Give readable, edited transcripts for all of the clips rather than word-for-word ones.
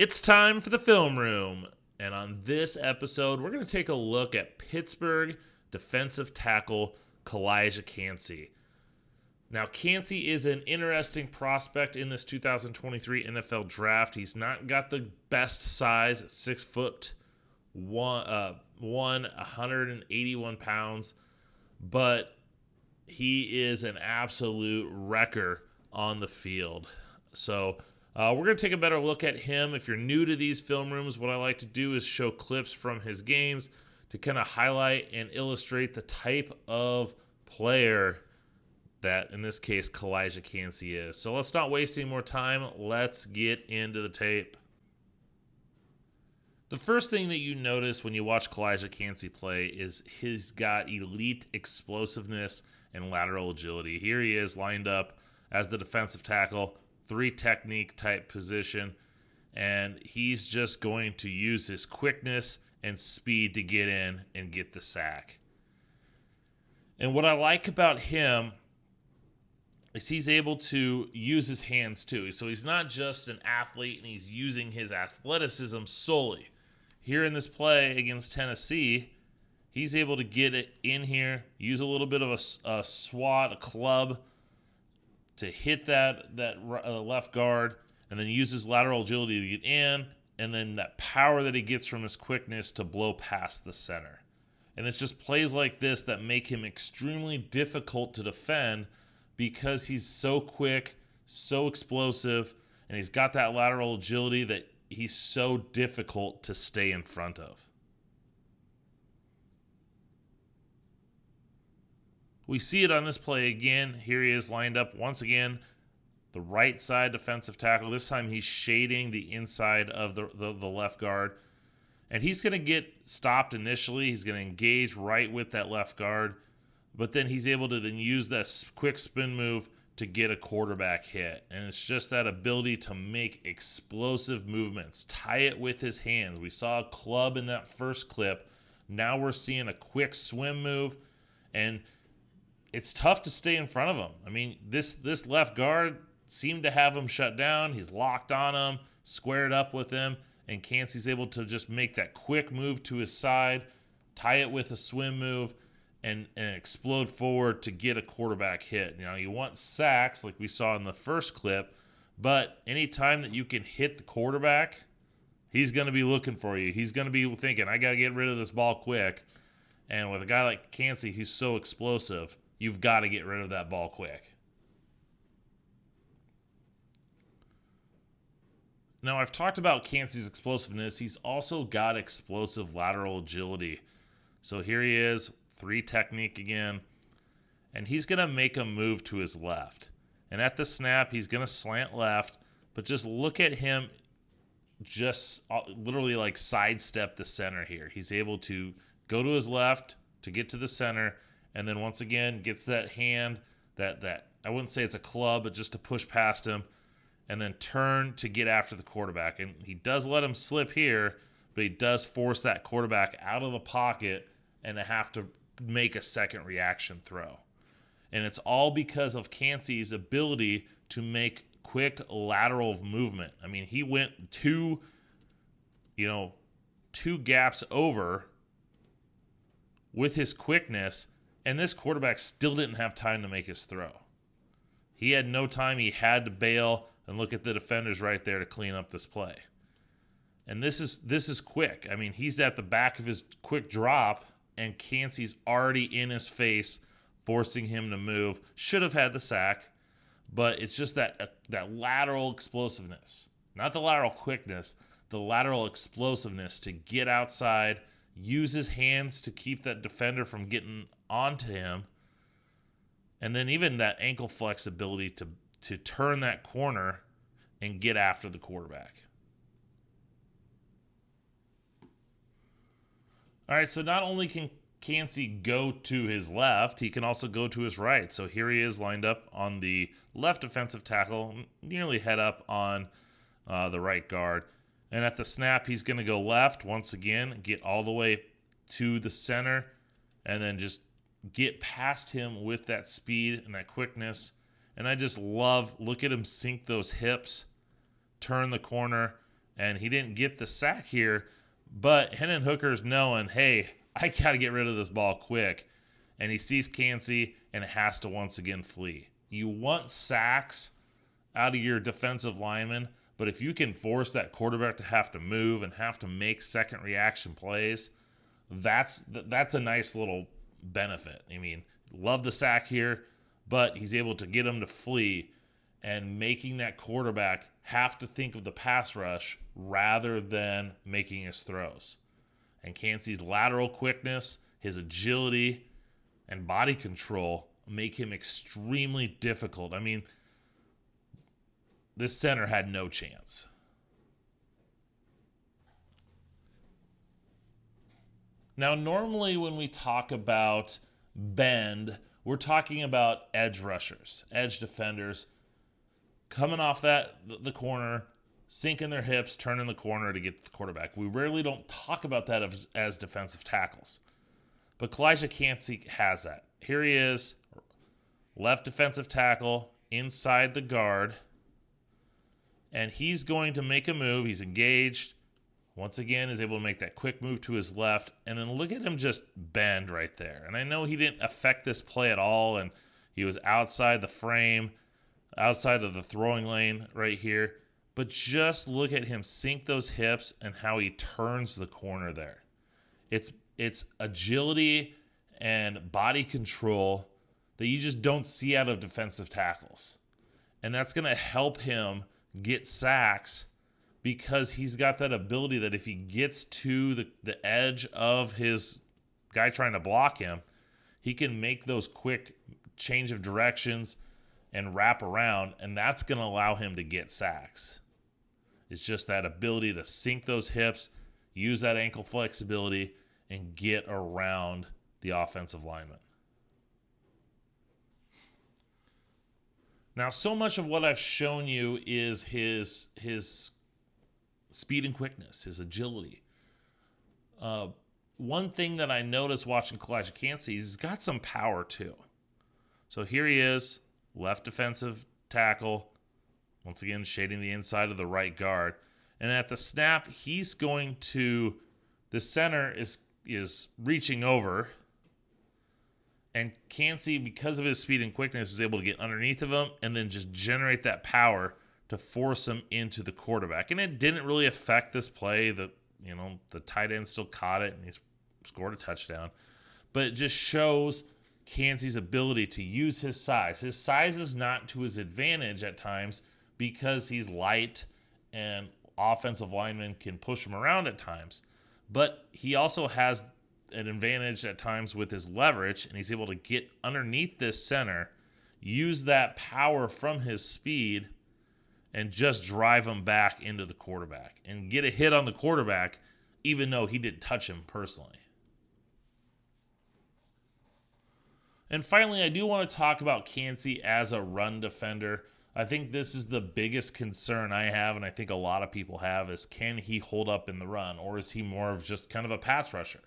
It's time for the film room. And on this episode, we're going to take a look at Pittsburgh defensive tackle Calijah Kancey. Now, Kancey is an interesting prospect in this 2023 NFL draft. He's not got the best size at 6 foot, 181 pounds, but he is an absolute wrecker on the field. So we're going to take a better look at him. If you're new to these film rooms, what I like to do is show clips from his games to kind of highlight and illustrate the type of player that, in this case, Calijah Kancey is. So let's not waste any more time. Let's get into the tape. The first thing that you notice when you watch Calijah Kancey play is he's got elite explosiveness and lateral agility. Here he is lined up as the defensive tackle, 3 technique type position, and he's just going to use his quickness and speed to get in and get the sack. And what I like about him is he's able to use his hands too. So he's not just an athlete and he's using his athleticism solely. Here in this play against Tennessee, he's able to get it in here, use a little bit of a swat, a club, to hit that left guard, and then use his lateral agility to get in, and then that power that he gets from his quickness to blow past the center. And it's just plays like this that make him extremely difficult to defend because he's so quick, so explosive, and he's got that lateral agility that he's so difficult to stay in front of. We see it on this play again. Here he is lined up once again, the right side defensive tackle. This time he's shading the inside of the left guard. And he's going to get stopped initially. He's going to engage right with that left guard. But then he's able to then use that quick spin move to get a quarterback hit. And it's just that ability to make explosive movements, tie it with his hands. We saw a club in that first clip. Now we're seeing a quick swim move. And it's tough to stay in front of him. I mean, this left guard seemed to have him shut down. He's locked on him, squared up with him, and Kancey's able to just make that quick move to his side, tie it with a swim move, and explode forward to get a quarterback hit. Now, you want sacks like we saw in the first clip, but anytime that you can hit the quarterback, he's going to be looking for you. He's going to be thinking, I got to get rid of this ball quick. And with a guy like Kancey who's so explosive, you've got to get rid of that ball quick. Now, I've talked about Kancey's explosiveness. He's also got explosive lateral agility. So here he is, 3 technique again. And he's going to make a move to his left. And at the snap, he's going to slant left. But just look at him just literally like sidestep the center here. He's able to go to his left to get to the center. And then once again, gets that hand, that I wouldn't say it's a club, but just to push past him, and then turn to get after the quarterback. And he does let him slip here, but he does force that quarterback out of the pocket and to have to make a second reaction throw. And it's all because of Kancey's ability to make quick lateral movement. I mean, he went two gaps over with his quickness, and this quarterback still didn't have time to make his throw. He had no time. He had to bail and look at the defenders right there to clean up this play. And this is quick. I mean, he's at the back of his quick drop, and Kancey's already in his face, forcing him to move. Should have had the sack, but it's just that lateral explosiveness. Not the lateral quickness, the lateral explosiveness to get outside, use his hands to keep that defender from getting onto him, and then even that ankle flexibility to turn that corner and get after the quarterback. All right, so not only can Kancey go to his left, he can also go to his right. So here he is lined up on the left defensive tackle, nearly head up on the right guard. And at the snap, he's going to go left once again, get all the way to the center, and then just get past him with that speed and that quickness. And I just look at him sink those hips, turn the corner, and he didn't get the sack here, but Hendon Hooker's knowing, hey, I got to get rid of this ball quick, and he sees Kancey and has to once again flee. You want sacks out of your defensive lineman, but if you can force that quarterback to have to move and have to make second reaction plays, that's a nice little benefit. I mean, love the sack here, but he's able to get him to flee and making that quarterback have to think of the pass rush rather than making his throws. And Kancey's lateral quickness, his agility, and body control make him extremely difficult. I mean, this center had no chance. Now, normally when we talk about bend, we're talking about edge rushers, edge defenders, coming off the corner, sinking their hips, turning the corner to get to the quarterback. We rarely don't talk about that as defensive tackles. But Calijah Kancey has that. Here he is, left defensive tackle, inside the guard. And he's going to make a move. He's engaged. Once again, is able to make that quick move to his left. And then look at him just bend right there. And I know he didn't affect this play at all. And he was outside the frame, outside of the throwing lane right here. But just look at him sink those hips and how he turns the corner there. It's agility and body control that you just don't see out of defensive tackles. And that's going to help him get sacks because he's got that ability that if he gets to the edge of his guy trying to block him, he can make those quick change of directions and wrap around, and that's going to allow him to get sacks. It's just that ability to sink those hips, use that ankle flexibility, and get around the offensive lineman. Now, so much of what I've shown you is his speed and quickness, his agility. One thing that I noticed watching Calijah Kancey is he's got some power too. So here he is, left defensive tackle, once again shading the inside of the right guard. And at the snap, he's going to, the center is reaching over. And Kancey, because of his speed and quickness, is able to get underneath of him and then just generate that power to force him into the quarterback. And it didn't really affect this play. The tight end still caught it and he scored a touchdown. But it just shows Kancey's ability to use his size. His size is not to his advantage at times because he's light and offensive linemen can push him around at times. But he also has an advantage at times with his leverage, and he's able to get underneath this center, use that power from his speed, and just drive him back into the quarterback and get a hit on the quarterback, even though he didn't touch him personally. And finally, I do want to talk about Kancey as a run defender. I think this is the biggest concern I have, and I think a lot of people have, is can he hold up in the run, or is he more of just kind of a pass rusher?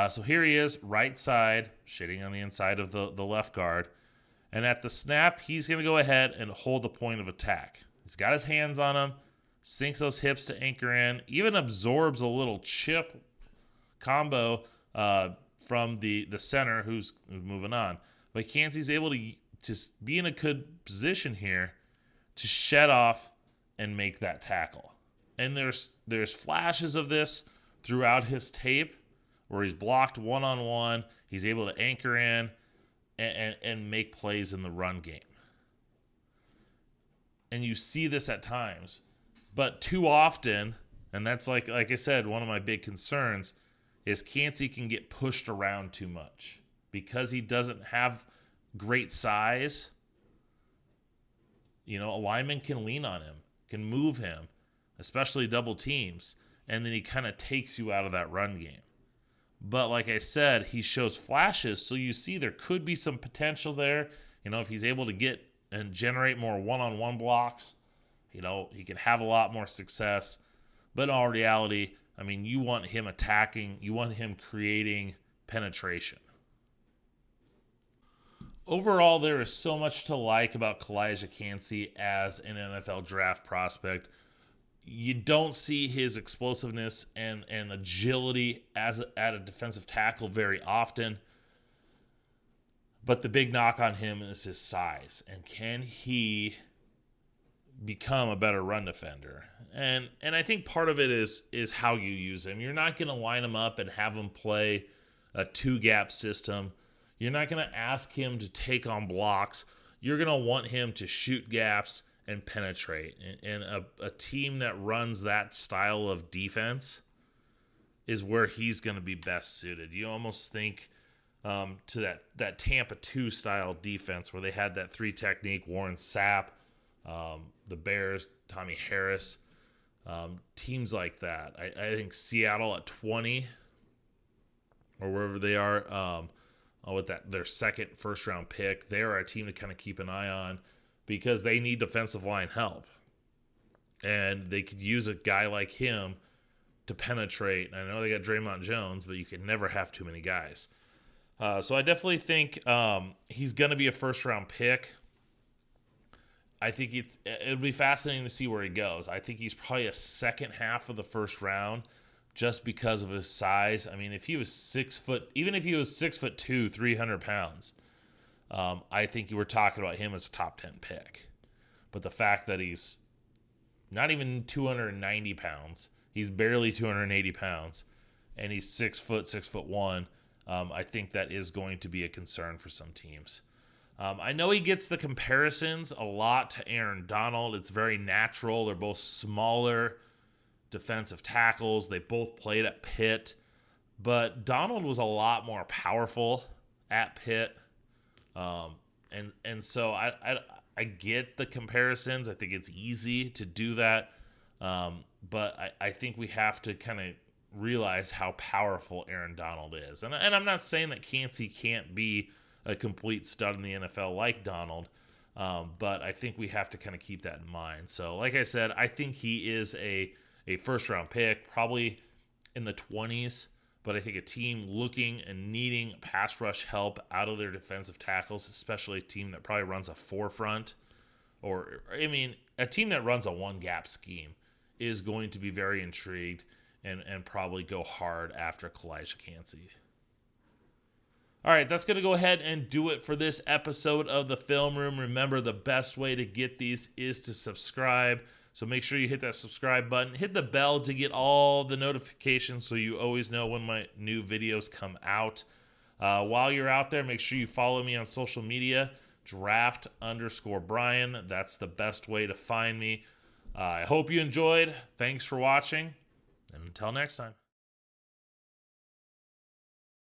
So here he is, right side, shading on the inside of the left guard. And at the snap, he's going to go ahead and hold the point of attack. He's got his hands on him, sinks those hips to anchor in, even absorbs a little chip combo from the center who's moving on. But Kancey's able to just be in a good position here to shed off and make that tackle. And there's flashes of this throughout his tape where he's blocked one-on-one. He's able to anchor in and make plays in the run game. And you see this at times. But too often, and that's like I said, one of my big concerns, is Kancey can get pushed around too much. Because he doesn't have great size, a lineman can lean on him, can move him, especially double teams, and then he kind of takes you out of that run game. But like I said, he shows flashes, so you see there could be some potential there. If he's able to get and generate more one-on-one blocks, he can have a lot more success. But in all reality, you want him attacking, you want him creating penetration. Overall, there is so much to like about Calijah Kancey as an NFL draft prospect. You don't see his explosiveness and agility at a defensive tackle very often. But the big knock on him is his size. And can he become a better run defender? And I think part of it is how you use him. You're not going to line him up and have him play a 2-gap system. You're not going to ask him to take on blocks. You're going to want him to shoot gaps and penetrate. And a team that runs that style of defense is where he's going to be best suited. You almost think to that Tampa 2 style defense where they had that 3 technique, Warren Sapp, the Bears, Tommy Harris, teams like that. I think Seattle at 20 or wherever they are, with their second first-round pick, they're a team to kind of keep an eye on because they need defensive line help. And they could use a guy like him to penetrate. I know they got Draymond Jones, but you can never have too many guys. So I definitely think he's going to be a first-round pick. I think it'll be fascinating to see where he goes. I think he's probably a second half of the first round just because of his size. I mean, if he was 6 foot, even if he was 6'2", 300 pounds, I think you were talking about him as a top 10 pick. But the fact that he's not even 290 pounds, he's barely 280 pounds, and he's 6 foot, 6'1", I think that is going to be a concern for some teams. I know he gets the comparisons a lot to Aaron Donald. It's very natural. They're both smaller defensive tackles. They both played at Pitt. But Donald was a lot more powerful at Pitt. And so I get the comparisons. I think it's easy to do that. But I think we have to kind of realize how powerful Aaron Donald is. And I'm not saying that Kancey can't be a complete stud in the NFL like Donald, but I think we have to kind of keep that in mind. So like I said, I think he is a first-round pick, probably in the 20s, but I think a team looking and needing pass rush help out of their defensive tackles, especially a team that probably runs a 4-front, or a team that runs a 1-gap scheme is going to be very intrigued and probably go hard after Calijah Kancey. All right, that's going to go ahead and do it for this episode of The Film Room. Remember, the best way to get these is to subscribe. So make sure you hit that subscribe button. Hit the bell to get all the notifications so you always know when my new videos come out. While you're out there, make sure you follow me on social media, draft_Brian. That's the best way to find me. I hope you enjoyed. Thanks for watching, and until next time.